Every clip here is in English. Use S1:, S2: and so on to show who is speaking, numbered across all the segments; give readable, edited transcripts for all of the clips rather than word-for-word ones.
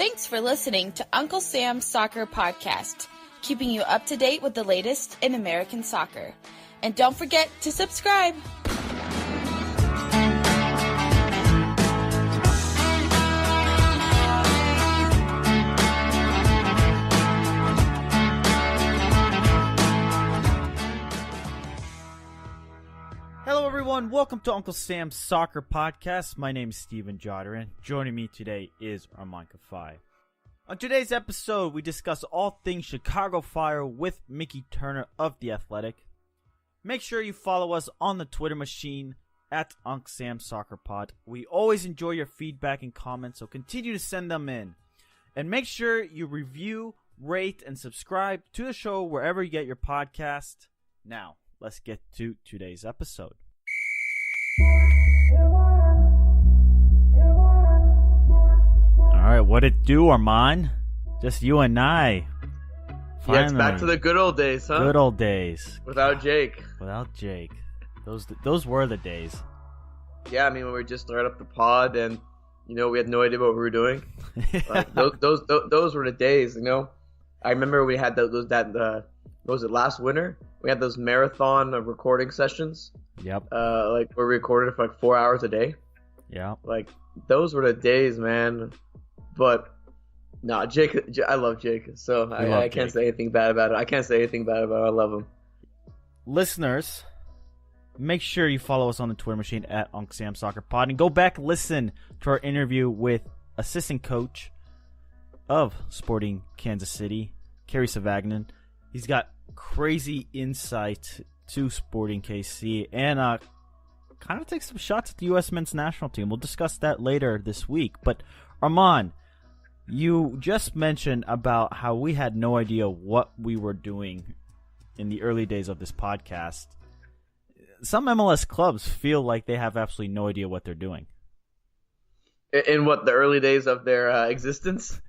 S1: Thanks for listening to Uncle Sam's Soccer Podcast, keeping you up to date with the latest in American soccer. And don't forget to subscribe.
S2: Hello everyone, welcome to Uncle Sam's Soccer Podcast. My name is Steven Jodderin. Joining me today is Armand Kafai. On today's episode, we discuss all things Chicago Fire with Miki Turner of The Athletic. Make sure you follow us on the Twitter machine at Uncle Sam's Soccer Pod. We always enjoy your feedback and comments, so continue to send them in. And make sure you review, rate, and subscribe to the show wherever you get your podcast. Now, let's get to today's episode. Alright, what it do, Armand? Just you and I. Finally.
S3: Yeah, it's back to the good old days, huh?
S2: Good old days.
S3: Without Jake.
S2: Without Jake. Those were the days.
S3: Yeah, I mean, when we just started up the pod and, you know, we had no idea what we were doing. Like, those were the days, you know? I remember we had what was it, last winter? We had those marathon recording sessions.
S2: Yep.
S3: Like, where we recorded for like 4 hours a day.
S2: Yeah.
S3: Like, those were the days, man. But, nah, Jake, I love Jake. So I can't say anything bad about it. I love him.
S2: Listeners, make sure you follow us on the Twitter machine at Uncle Sam Soccer Pod. And go back and listen to our interview with assistant coach of Sporting Kansas City, Kerry Savagnin. He's got crazy insight to Sporting KC and kind of takes some shots at the U.S. men's national team. We'll discuss that later this week. But Armand, you just mentioned about how we had no idea what we were doing in the early days of this podcast. Some MLS clubs feel like they have absolutely no idea what they're doing.
S3: In what, the early days of their existence?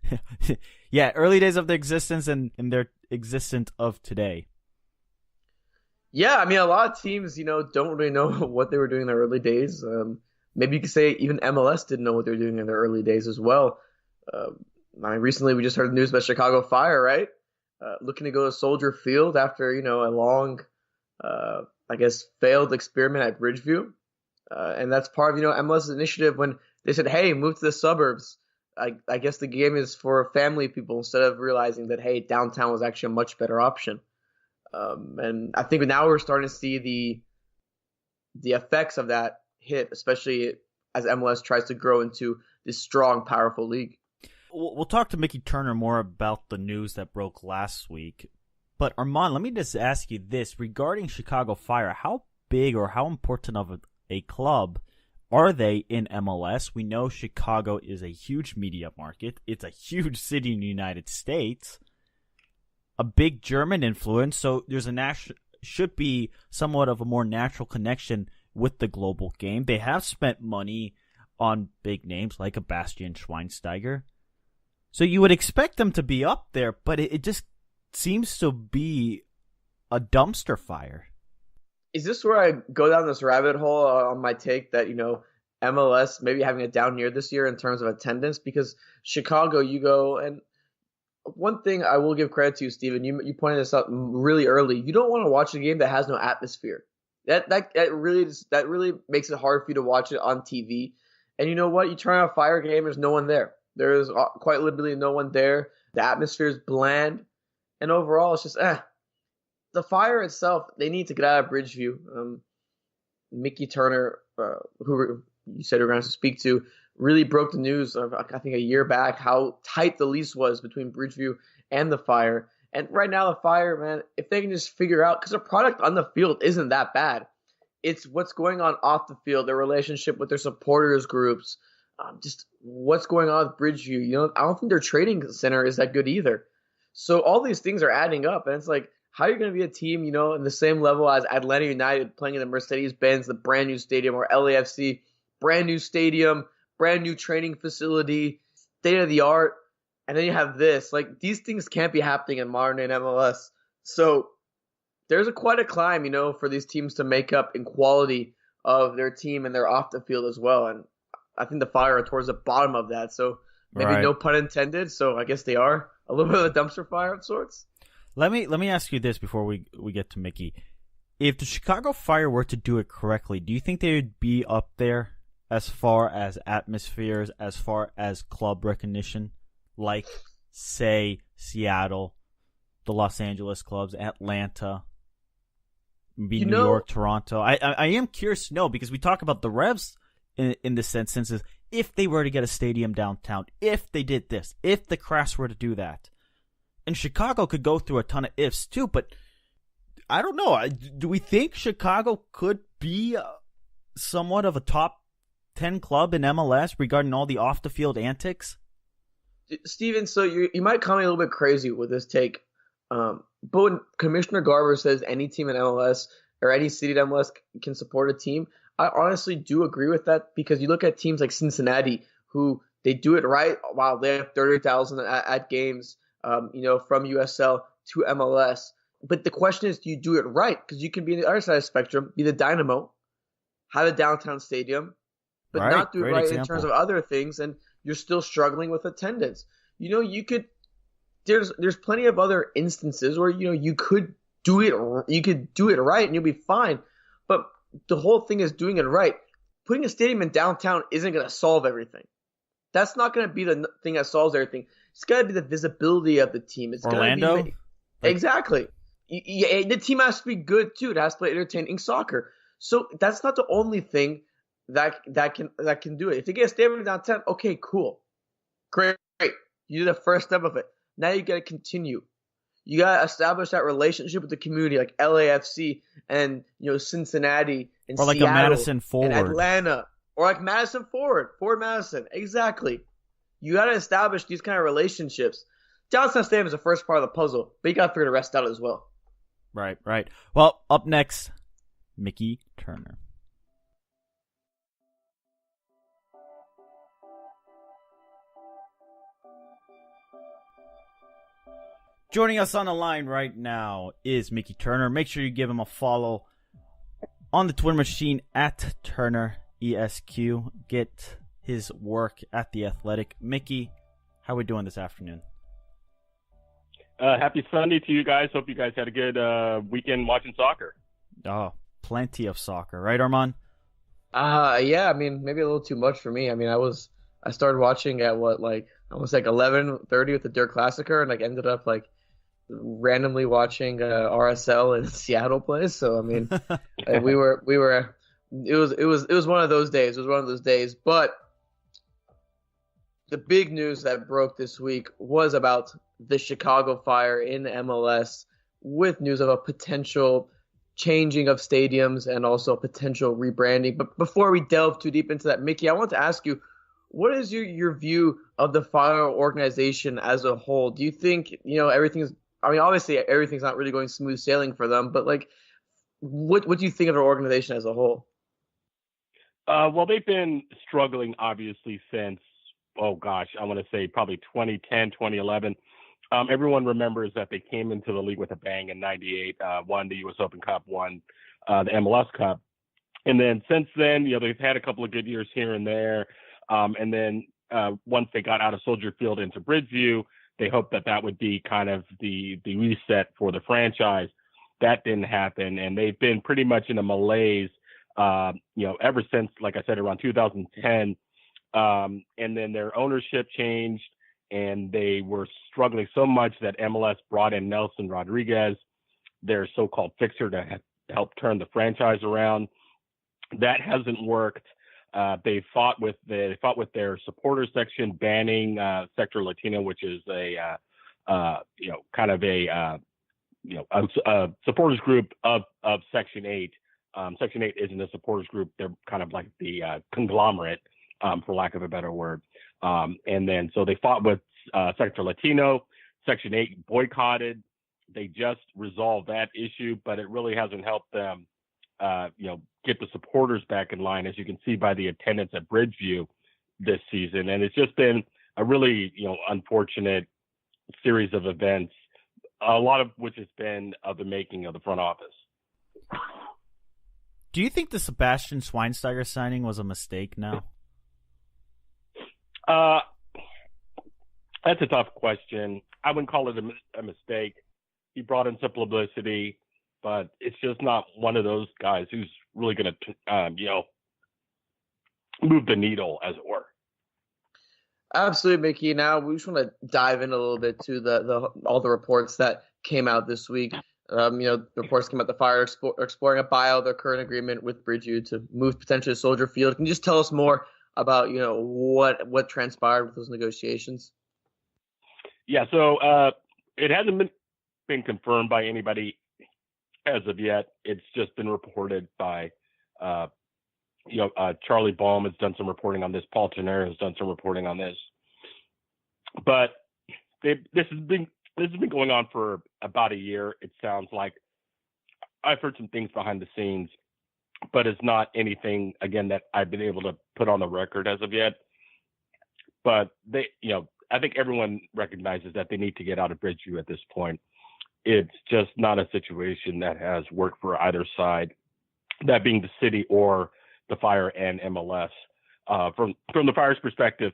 S2: Yeah, early days of their existence and their existence of today.
S3: Yeah, I mean, a lot of teams, you know, don't really know what they were doing in their early days. Maybe you could say even MLS didn't know what they were doing in their early days as well. I mean, recently we just heard the news about Chicago Fire, right? Looking to go to Soldier Field after, you know, a long, failed experiment at Bridgeview. And that's part of, you know, MLS's initiative when they said, hey, move to the suburbs. I guess the game is for family people instead of realizing that, hey, downtown was actually a much better option. And I think now we're starting to see the effects of that hit, especially as MLS tries to grow into this strong, powerful league.
S2: We'll talk to Miki Turner more about the news that broke last week. But Armand, let me just ask you this. Regarding Chicago Fire, how big or how important of a club are they in MLS? We know Chicago is a huge media market. It's a huge city in the United States. A big German influence, so there's should be somewhat of a more natural connection with the global game. They have spent money on big names like a Bastian Schweinsteiger. So you would expect them to be up there, but it just seems to be a dumpster fire.
S3: Is this where I go down this rabbit hole on my take that, you know, MLS maybe having a down year this year in terms of attendance? Because Chicago, you go, and one thing I will give credit to you, Steven, you pointed this out really early. You don't want to watch a game that has no atmosphere. That really makes it hard for you to watch it on TV. And you know what? You turn on a Fire game, there's no one there. There's quite literally no one there. The atmosphere is bland. And overall, it's just, The Fire itself, they need to get out of Bridgeview. Miki Turner, who you said we're going to speak to, really broke the news of, I think, a year back, how tight the lease was between Bridgeview and the Fire. And right now, the Fire, man, if they can just figure out, because the product on the field isn't that bad. It's what's going on off the field, their relationship with their supporters groups, just what's going on with Bridgeview. You know, I don't think their training center is that good either. So all these things are adding up, and it's like, how are you going to be a team, you know, in the same level as Atlanta United playing in the Mercedes-Benz, the brand new stadium, or LAFC, brand new stadium, brand new training facility, state of the art, and then you have this. Like, these things can't be happening in modern day MLS. So there's quite a climb, you know, for these teams to make up in quality of their team and their off the field as well. And I think the Fire are towards the bottom of that. So Maybe
S2: Right.
S3: no pun intended. So I guess they are a little bit of a dumpster fire of sorts.
S2: Let me ask you this before we get to Mickey. If the Chicago Fire were to do it correctly, do you think they would be up there as far as atmospheres, as far as club recognition, like, say, Seattle, the Los Angeles clubs, Atlanta, maybe New York, Toronto? I am curious to know, because we talk about the Revs in this sense is if they were to get a stadium downtown, if they did this, if the Crafts were to do that. And Chicago could go through a ton of ifs too, but I don't know. Do we think Chicago could be somewhat of a top 10 club in MLS regarding all the off-the-field antics?
S3: Steven, so you might call me a little bit crazy with this take, but when Commissioner Garber says any team in MLS or any city in MLS can support a team, I honestly do agree with that, because you look at teams like Cincinnati, who they do it right. Wow, they have 30,000 at games, from USL to MLS. But the question is, do you do it right? Because you can be on the other side of the spectrum, be the Dynamo, have a downtown stadium, but
S2: Right,
S3: not do it
S2: great
S3: right
S2: example.
S3: in terms of other things, and you're still struggling with attendance. You could. There's plenty of other instances where you could do it. You could do it right, and you'll be fine. But the whole thing is doing it right. Putting a stadium in downtown isn't going to solve everything. That's not going to be the thing that solves everything. It's got to be the visibility of the team. It's
S2: Orlando?
S3: Exactly. The team has to be good too. It has to play entertaining soccer. So that's not the only thing that can do it. If they get a stadium downtown, okay, cool, great. You did the first step of it. Now you got to continue. You got to establish that relationship with the community, like LAFC and Cincinnati and
S2: Or like
S3: Seattle
S2: a Madison Forward.
S3: and Atlanta, or like Madison Forward Madison. Exactly. You got to establish these kind of relationships. Downtown Stadium is the first part of the puzzle, but you got to figure the rest out as well.
S2: Right. Well, up next, Mickey Turner. Joining us on the line right now is Mickey Turner. Make sure you give him a follow on the Twitter machine at TurnerESQ. Get his work at The Athletic. Mickey, how are we doing this afternoon?
S4: Happy Sunday to you guys. Hope you guys had a good weekend watching soccer.
S2: Oh, plenty of soccer. Right, Armand?
S3: Yeah, I mean, maybe a little too much for me. I mean, I started watching at almost 11:30 with the Dirt Classicer, and ended up randomly watching RSL in Seattle play. So I mean, it was one of those days. It was one of those days. But the big news that broke this week was about the Chicago Fire in MLS, with news of a potential changing of stadiums and also potential rebranding. But before we delve too deep into that, Mickey, I want to ask you, what is your view of the Fire organization as a whole? Do you think obviously everything's not really going smooth sailing for them, but what do you think of their organization as a whole?
S4: Well, they've been struggling obviously since, I want to say probably 2010, 2011. Everyone remembers that they came into the league with a bang in '98, won the U.S. Open Cup, won the MLS Cup. And then since then, they've had a couple of good years here and there. And then once they got out of Soldier Field into Bridgeview, they hoped that would be kind of the reset for the franchise. That didn't happen. And they've been pretty much in a malaise, ever since, like I said, around 2010. And then their ownership changed, and they were struggling so much that MLS brought in Nelson Rodriguez, their so-called fixer, to help turn the franchise around. That hasn't worked. They fought with their supporter section, banning Sector Latino, which is a supporters group of Section 8. Section 8 isn't a supporters group. They're kind of like the conglomerate, for lack of a better word. And then so they fought with Sector Latino. Section 8 boycotted. They just resolved that issue, but it really hasn't helped them get the supporters back in line, as you can see by the attendance at Bridgeview this season. And it's just been a really, unfortunate series of events, a lot of which has been of the making of the front office.
S2: Do you think the Sebastian Schweinsteiger signing was a mistake now?
S4: That's a tough question. I wouldn't call it a mistake. He brought in some publicity, but it's just not one of those guys who's really going to, move the needle, as it were.
S3: Absolutely, Mickey. Now we just want to dive in a little bit to the all the reports that came out this week. The reports came out the Fire exploring a buyout of their current agreement with Bridgeview to move potentially to Soldier Field. Can you just tell us more about what transpired with those negotiations?
S4: Yeah, so it hasn't been confirmed by anybody as of yet. It's just been reported by Charlie Baum has done some reporting on this. Paul Tenner has done some reporting on this. But this has been going on for about a year. It sounds like I've heard some things behind the scenes, but it's not anything, again, that I've been able to put on the record as of yet. But I think everyone recognizes that they need to get out of Bridgeview at this point. It's just not a situation that has worked for either side, that being the city or the Fire and MLS. From the Fire's perspective,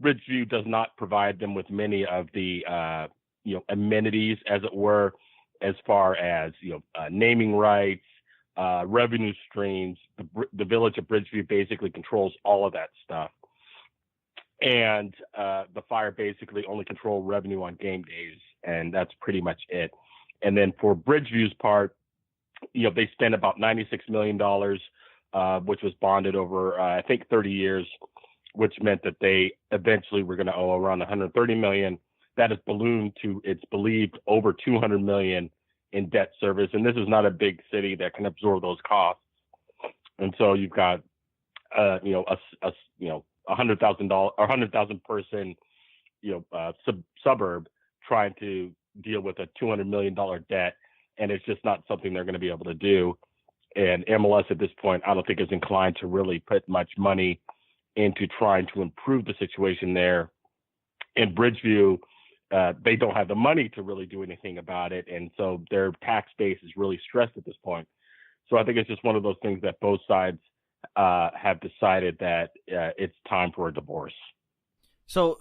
S4: Bridgeview does not provide them with many of the amenities, as it were, as far as naming rights, revenue streams. The village of Bridgeview basically controls all of that stuff, and the Fire basically only control revenue on game days, and that's pretty much it. And then for Bridgeview's part, they spent about $96 million, which was bonded over, I think, 30 years, which meant that they eventually were going to owe around $130 million. That has ballooned to, it's believed, over $200 million in debt service. And this is not a big city that can absorb those costs. And so you've got, a $100,000 or 100,000 person, suburb trying to deal with a $200 million debt. And it's just not something they're going to be able to do. And MLS at this point, I don't think is inclined to really put much money into trying to improve the situation there. In Bridgeview, they don't have the money to really do anything about it. And so their tax base is really stressed at this point. So I think it's just one of those things that both sides have decided that it's time for a divorce.
S2: So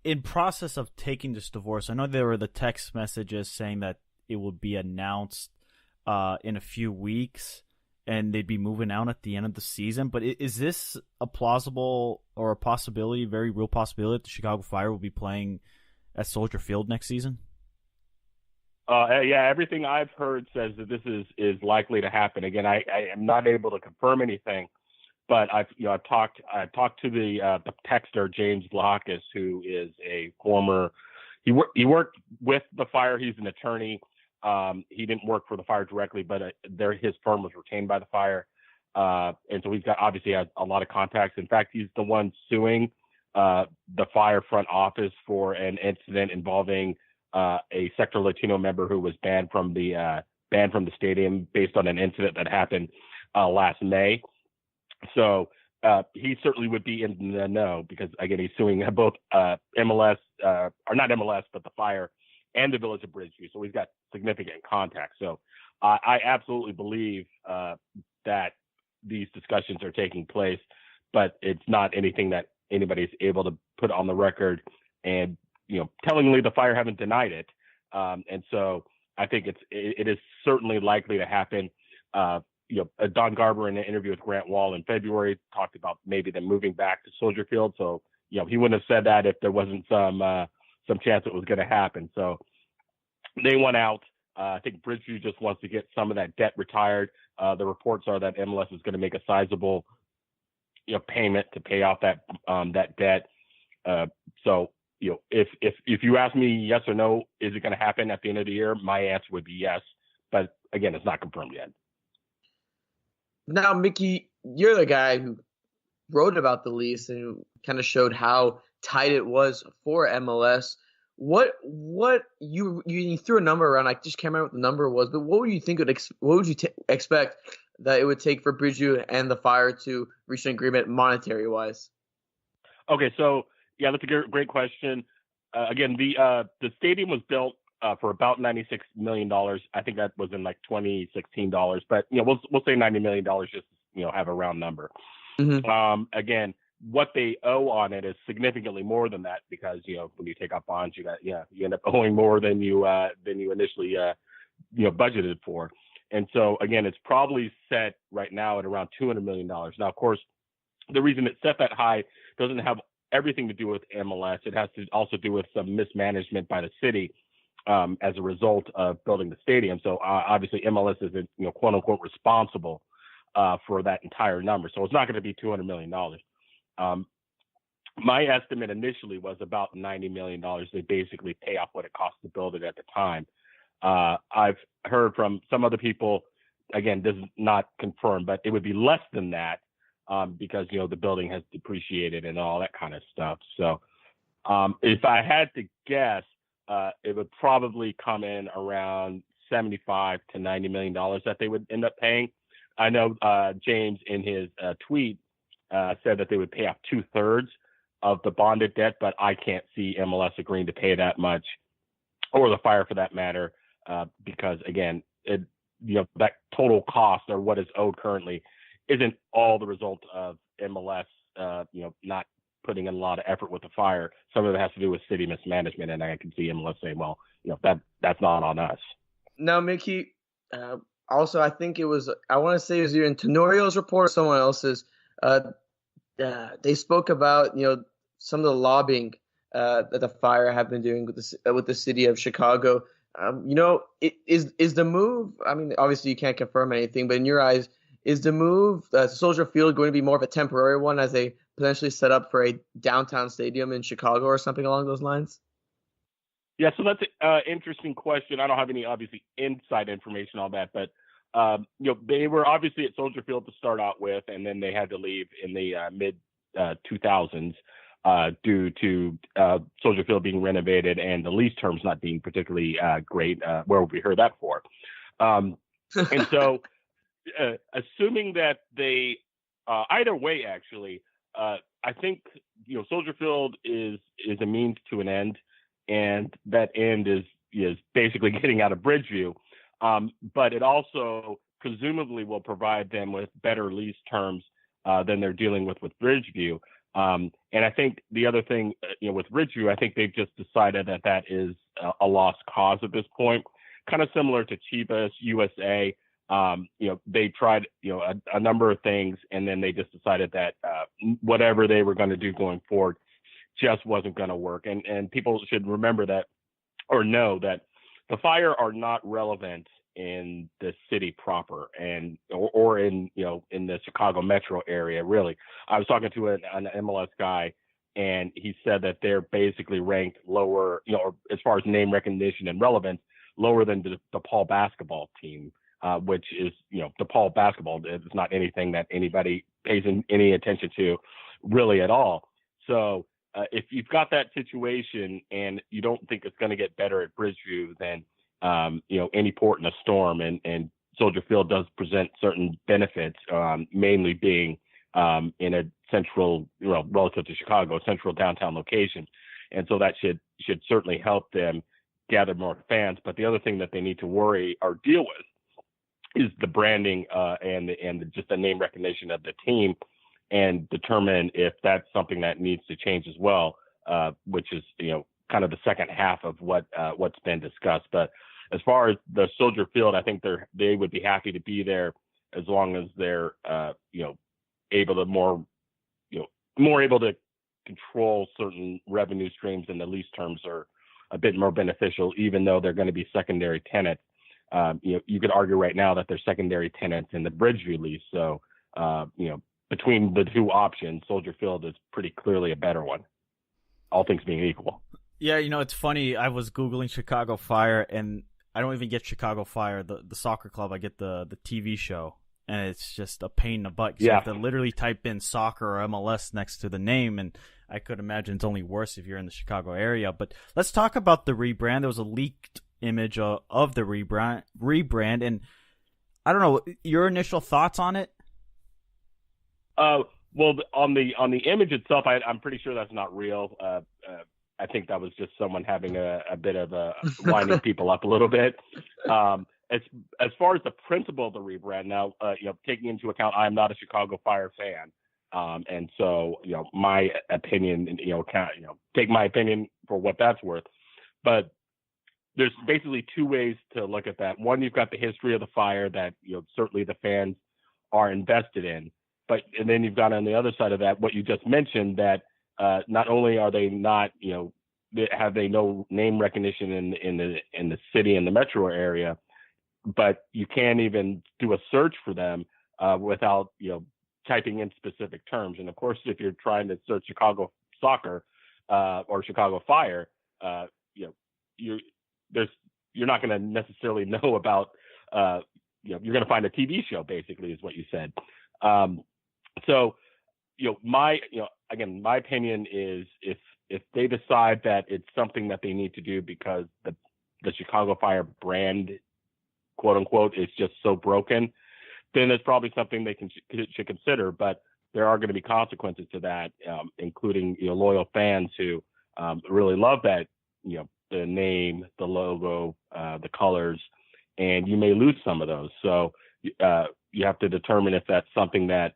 S2: in process of taking this divorce, I know there were the text messages saying that it would be announced in a few weeks and they'd be moving out at the end of the season. But is this a plausible or a possibility, very real possibility, that the Chicago Fire will be playing at Soldier Field next season?
S4: Yeah, everything I've heard says that this is likely to happen. Again, I am not able to confirm anything, but I've talked to the texter James Blockus, who is a former. He worked with the Fire. He's an attorney. He didn't work for the Fire directly, but his firm was retained by the Fire, and so he's got obviously has a lot of contacts. In fact, he's the one suing the Fire front office for an incident involving a Sector Latino member who was banned from the stadium based on an incident that happened last May. So he certainly would be in the know because, again, he's suing both MLS, or not MLS, but the Fire and the Village of Bridgeview. So we've got significant contacts. So I absolutely believe that these discussions are taking place, but it's not anything that anybody's able to put on the record. And tellingly, the Fire haven't denied it, and so I think it is certainly likely to happen. Don Garber, in an interview with Grant Wall in February, talked about maybe them moving back to Soldier Field. So he wouldn't have said that if there wasn't some chance it was going to happen. So they went out. I think Bridgeview just wants to get some of that debt retired. The reports are that MLS is going to make a sizable payment to pay off that debt. So if you ask me yes or no, is it going to happen at the end of the year? My answer would be yes, but again, it's not confirmed yet.
S3: Now, Mickey, you're the guy who wrote about the lease and who kind of showed how tight it was for MLS. What you threw a number around? I just can't remember what the number was, but what would you think expect that it would take for Bridgeview and the Fire to reach an agreement monetary wise? Okay,
S4: so. Yeah, that's a great question. Again, the stadium was built for about $96 million. I think that was in like 2016 dollars, but we'll say $90 million just have a round number.
S3: Mm-hmm.
S4: Again, what they owe on it is significantly more than that because when you take out bonds, you end up owing more than you initially budgeted for. And so again, it's probably set right now at around $200 million. Now, of course, the reason it's set that high doesn't have everything to do with MLS. It has to also do with some mismanagement by the city as a result of building the stadium. So obviously MLS isn't, quote unquote, responsible for that entire number. So it's not going to be $200 million. My estimate initially was about $90 million. They basically pay off what it cost to build it at the time. I've heard from some other people, again, this is not confirmed, but it would be less than that because, the building has depreciated and all that kind of stuff. So if I had to guess, it would probably come in around $75 to $90 million that they would end up paying. I know James in his tweet said that they would pay off 2/3 of the bonded debt, but I can't see MLS agreeing to pay that much, or the Fire for that matter, because again, that total cost or what is owed currently isn't all the result of MLS, not putting in a lot of effort with the Fire. Some of it has to do with city mismanagement, and I can see MLS saying, well, that's not on us.
S3: Now, Miki, also, I think I want to say it was either in Tenorio's report or someone else's. They spoke about, some of the lobbying that the Fire have been doing with the city of Chicago. Is the move, I mean, obviously you can't confirm anything, but in your eyes, is the move Soldier Field going to be more of a temporary one as they potentially set up for a downtown stadium in Chicago or something along those lines?
S4: Yeah, so that's an interesting question. I don't have any, obviously, inside information on that, but they were obviously at Soldier Field to start out with, and then they had to leave in the mid 2000s due to Soldier Field being renovated and the lease terms not being particularly great. Where would we heard that for? And so, assuming that they either way, actually, I think Soldier Field is a means to an end, and that end is basically getting out of Bridgeview. But it also presumably will provide them with better lease terms than they're dealing with Bridgeview. And I think the other thing, with Bridgeview, I think they've just decided that is a lost cause at this point. Kind of similar to Chivas USA. They tried, a number of things, and then they just decided that whatever they were going to do going forward just wasn't going to work. And people should remember that, or know that the Fire are not relevant in the city proper or in the Chicago metro area. Really, I was talking to an MLS guy, and he said that they're basically ranked lower, as far as name recognition and relevance, lower than the DePaul basketball team, which is, DePaul basketball is not anything that anybody pays any attention to really at all. So if you've got that situation and you don't think it's going to get better at Bridgeview, then any port in a storm, and Soldier Field does present certain benefits, mainly being in a central, relative to Chicago, central downtown location. And so that should certainly help them gather more fans. But the other thing that they need to worry or deal with is the branding and just the name recognition of the team, and determine if that's something that needs to change as well, which is, kind of the second half of what's been discussed. But as far as the Soldier Field, I think they would be happy to be there as long as they're able to more able to control certain revenue streams, and the lease terms are a bit more beneficial, even though they're going to be secondary tenants. You could argue right now that they're secondary tenants in the Bridgeview lease. So between the two options, Soldier Field is pretty clearly a better one, all things being equal.
S2: Yeah, it's funny. I was Googling Chicago Fire, and I don't even get Chicago Fire, the soccer club. I get the TV show, and it's just a pain in the butt. You have to literally type in soccer or MLS next to the name, and I could imagine it's only worse if you're in the Chicago area. But let's talk about the rebrand. There was a leaked image of the rebrand, and I don't know, your initial thoughts on it?
S4: Well, on the image itself, I'm pretty sure that's not real. I think that was just someone having a bit of a winding people up a little bit. As far as the principle of the rebrand, now, taking into account I'm not a Chicago Fire fan, And so, my opinion, take my opinion for what that's worth. But there's basically two ways to look at that. One, you've got the history of the Fire that, certainly the fans are invested in. And then you've got on the other side of that, what you just mentioned, that not only are they not, have they no name recognition in the city and the metro area, but you can't even do a search for them without, typing in specific terms. And of course, if you're trying to search Chicago soccer or Chicago Fire, you're not going to necessarily know about, you're going to find a TV show, basically, is what you said. So, my opinion is if they decide that it's something that they need to do because the Chicago Fire brand, quote unquote, is just so broken, then it's probably something they should consider. But there are going to be consequences to that, including loyal fans who really love that, the name, the logo, the colors, and you may lose some of those. So you have to determine if that's something that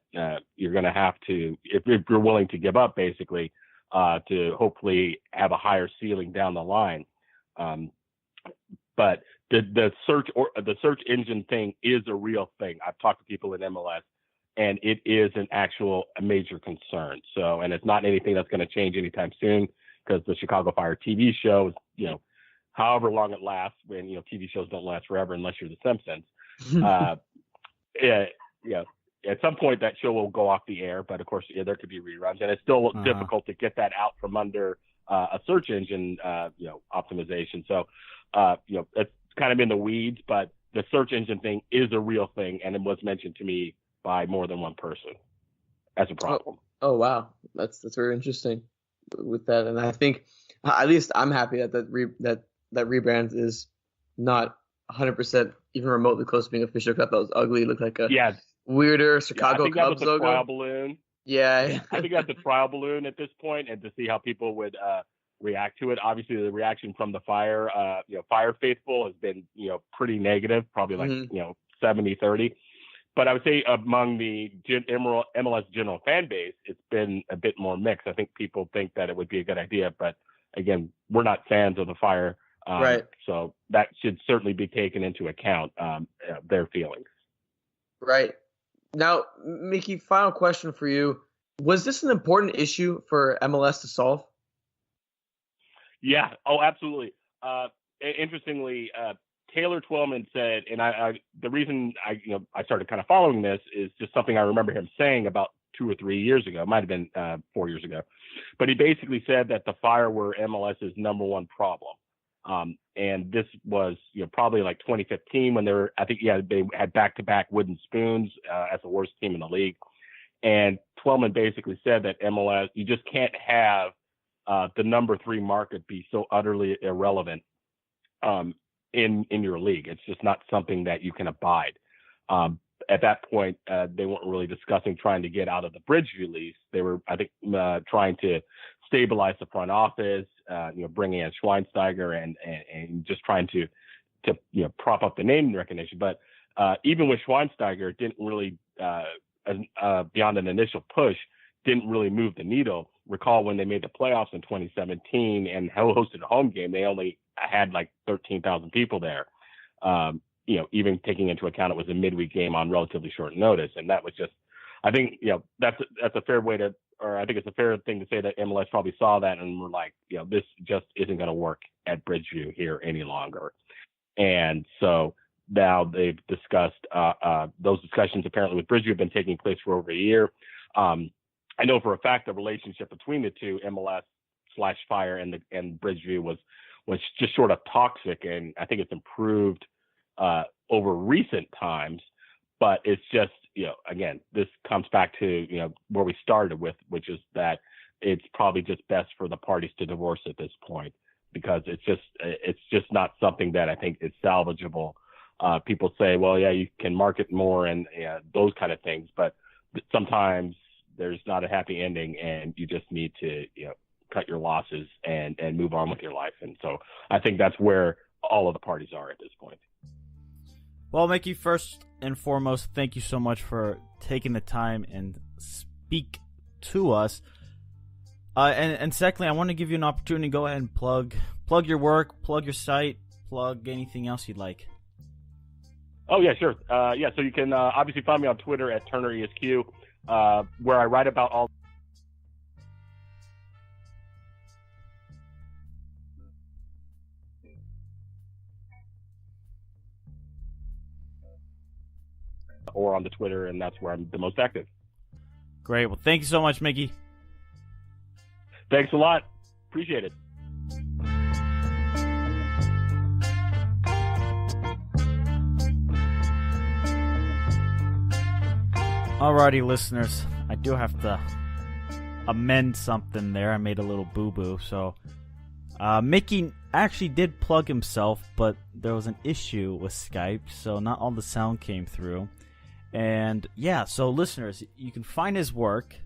S4: you're going to have to, if you're willing to give up, basically, to hopefully have a higher ceiling down the line. But the search engine thing is a real thing. I've talked to people in MLS, and it is a major concern. So, and it's not anything that's going to change anytime soon, because the Chicago Fire TV show, however long it lasts, when TV shows don't last forever unless you're The Simpsons. At some point that show will go off the air, but of course, there could be reruns, and it's still difficult to get that out from under a search engine, optimization. So, it's kind of in the weeds, but the search engine thing is a real thing, and it was mentioned to me by more than one person as a problem.
S3: Oh wow, that's very interesting with that, and I think at least I'm happy that that rebrand is not 100% even remotely close to being official. I thought that was ugly. It looked like a weirder Chicago Cubs logo.
S4: Trial balloon.
S3: Yeah.
S4: I think that's a trial balloon at this point, and to see how people would react to it. Obviously, the reaction from the Fire, Fire faithful has been, pretty negative, probably like, 70-30. But I would say among the MLS general fan base, it's been a bit more mixed. I think people think that it would be a good idea, but again, we're not fans of the Fire.
S3: Right.
S4: So that should certainly be taken into account, their feelings.
S3: Right. Now, Miki, final question for you. Was this an important issue for MLS to solve?
S4: Yeah. Oh, absolutely. Interestingly, Taylor Twellman said, and the reason I started kind of following this is just something I remember him saying about 2 or 3 years ago. It might have been 4 years ago. But he basically said that the Fire were MLS's number one problem. And this was, probably like 2015 when they had back-to-back wooden spoons as the worst team in the league. And Twellman basically said that MLS, you just can't have the number 3 market be so utterly irrelevant in your league. It's just not something that you can abide. At that point, they weren't really discussing trying to get out of the Bridgeview lease. They were, I think, trying to stabilize the front office, bringing in Schweinsteiger and just trying to prop up the name recognition. But even with Schweinsteiger, it didn't really, beyond an initial push, didn't really move the needle. Recall when they made the playoffs in 2017 and hosted a home game, they only had like 13,000 people there. Even taking into account it was a midweek game on relatively short notice. And that was just, I think, that's a fair way to, or I think it's a fair thing to say that MLS probably saw that and were like, this just isn't going to work at Bridgeview here any longer. And so now they've discussed, those discussions apparently with Bridgeview have been taking place for over a year. I know for a fact the relationship between the two, MLS/Fire and Bridgeview, was just sort of toxic, and I think it's improved over recent times. But it's just, again, this comes back to where we started with, which is that it's probably just best for the parties to divorce at this point, because it's just not something that I think is salvageable. People say, well, yeah, you can market more and those kind of things, but sometimes there's not a happy ending, and you just need to cut your losses and move on with your life. And so I think that's where all of the parties are at this point.
S2: Well, Miki, first and foremost, thank you so much for taking the time and speak to us. And secondly, I want to give you an opportunity to go ahead and plug your work, plug your site, plug anything else you'd like.
S4: Oh, yeah, sure. So you can obviously find me on Twitter at TurnerESQ, where I write about all or on the Twitter, and that's where I'm the most active.
S2: Great. Well, thank you so much, Miki.
S4: Thanks a lot. Appreciate it.
S2: Alrighty, listeners. I do have to amend something there. I made a little boo-boo. So, Miki actually did plug himself, but there was an issue with Skype, so not all the sound came through. And yeah, so listeners, you can find his work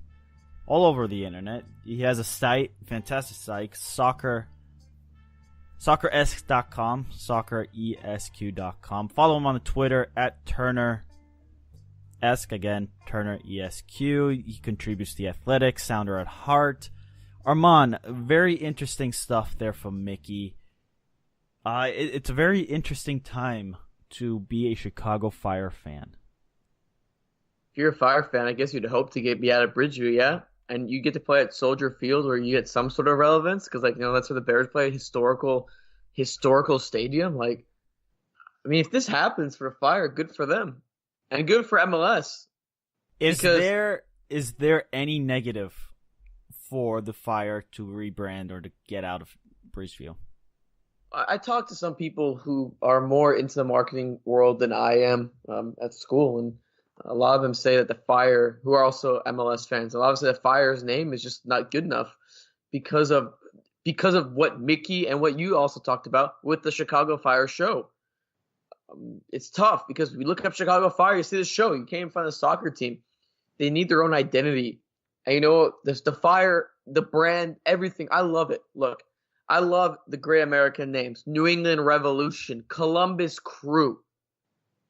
S2: all over the internet. He has a site, fantastic site, socceresque.com, socceresq.com. Follow him on Twitter at TurnerEsque, again, TurnerESQ. He contributes to The Athletic, Sounder at Heart. Armand, very interesting stuff there from Miki. It's a very interesting time to be a Chicago Fire fan.
S3: If you're a Fire fan, I guess you'd hope to be out of Bridgeview, yeah? And you get to play at Soldier Field where you get some sort of relevance because, that's where the Bears play, historical stadium. Like, I mean, if this happens for Fire, good for them. And good for MLS.
S2: Is there any negative for the Fire to rebrand or to get out of Bridgeview?
S3: I talked to some people who are more into the marketing world than I am at school, and a lot of them say that the Fire, who are also MLS fans, a lot of them say the Fire's name is just not good enough because of what Miki and what you also talked about with the Chicago Fire show. It's tough because we look up Chicago Fire, you see the show, you can't even find a soccer team. They need their own identity. And the Fire, the brand, everything. I love it. Look, I love the great American names. New England Revolution, Columbus Crew.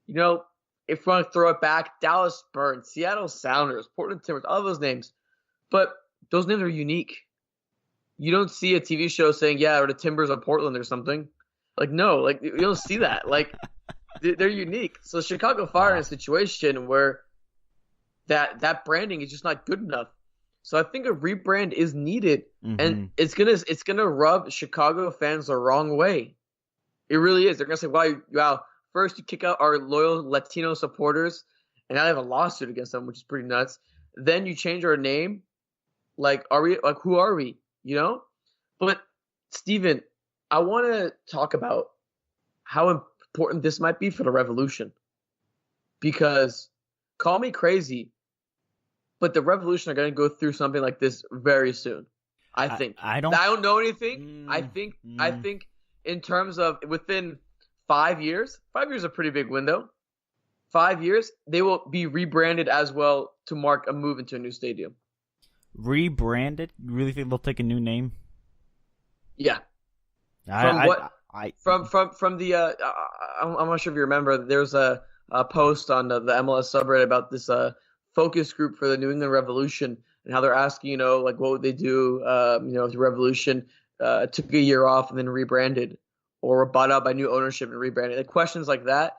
S3: If we want to throw it back, Dallas Burns, Seattle Sounders, Portland Timbers, all those names. But those names are unique. You don't see a TV show saying, or the Timbers of Portland or something. No, you don't see that. They're unique. So Chicago Fire in a situation where that branding is just not good enough. So I think a rebrand is needed, and it's gonna rub Chicago fans the wrong way. It really is. They're gonna say, "Wow, first you kick out our loyal Latino supporters, and now they have a lawsuit against them, which is pretty nuts. Then you change our name. Who are we? But Steven, I want to talk about how important this might be for the Revolution, because call me crazy, but the Revolution are going to go through something like this very soon. I think. I don't know anything. I think in terms of within 5 years, 5 years is a pretty big window. 5 years, they will be rebranded as well to mark a move into a new stadium.
S2: Rebranded? You really think they'll take a new name?
S3: Yeah. I'm not sure if you remember, there's a post on the MLS subreddit about this focus group for the New England Revolution and how they're asking, what would they do, if the Revolution took a year off and then rebranded, or were bought out by new ownership and rebranded. Questions like that,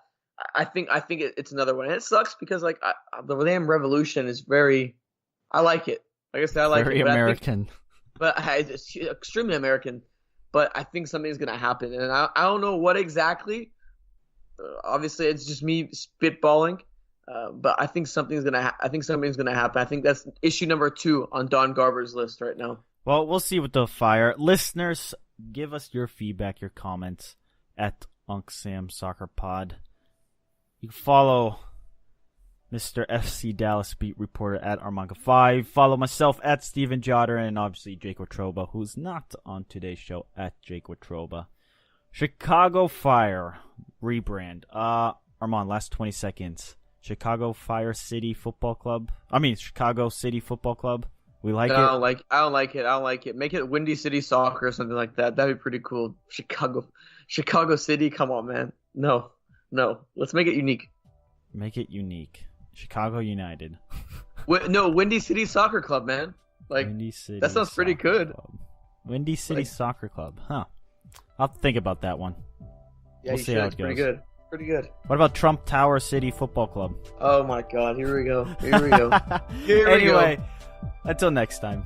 S3: I think it's another one. And it sucks because the name Revolution is very, I like it. Like I said, I like
S2: very
S3: it. Very
S2: American.
S3: It's extremely American. But I think something's gonna happen, and I don't know what exactly. Obviously, it's just me spitballing. But I think something's gonna happen. I think that's issue number 2 on Don Garber's list right now.
S2: Well, we'll see with the Fire. Listeners, give us your feedback, your comments at Unc Sam Soccer Pod. You can follow Mr. FC Dallas beat reporter at Armanga5. Follow myself at Steven Jotter, and obviously Jake Watroba, who's not on today's show, at Jake Watroba. Chicago Fire rebrand. Armand, last 20 seconds. Chicago City Football Club. We like it.
S3: I don't like it. Make it Windy City Soccer or something like that. That'd be pretty cool. Chicago City. Come on, man. No. Let's make it unique.
S2: Make it unique. Chicago United.
S3: No, Windy City Soccer Club, man. Like
S2: Windy City
S3: that sounds pretty
S2: Soccer
S3: good.
S2: Club. Windy City Soccer Club, huh? I'll have to think about that one.
S3: Yeah,
S2: We'll
S3: you
S2: see
S3: should.
S2: how
S3: It's
S2: it
S3: pretty
S2: goes.
S3: good. Pretty good.
S2: What about Trump Tower City Football Club?
S3: Oh my God! Here we go. Here we go. Here we go.
S2: Anyway, until next time.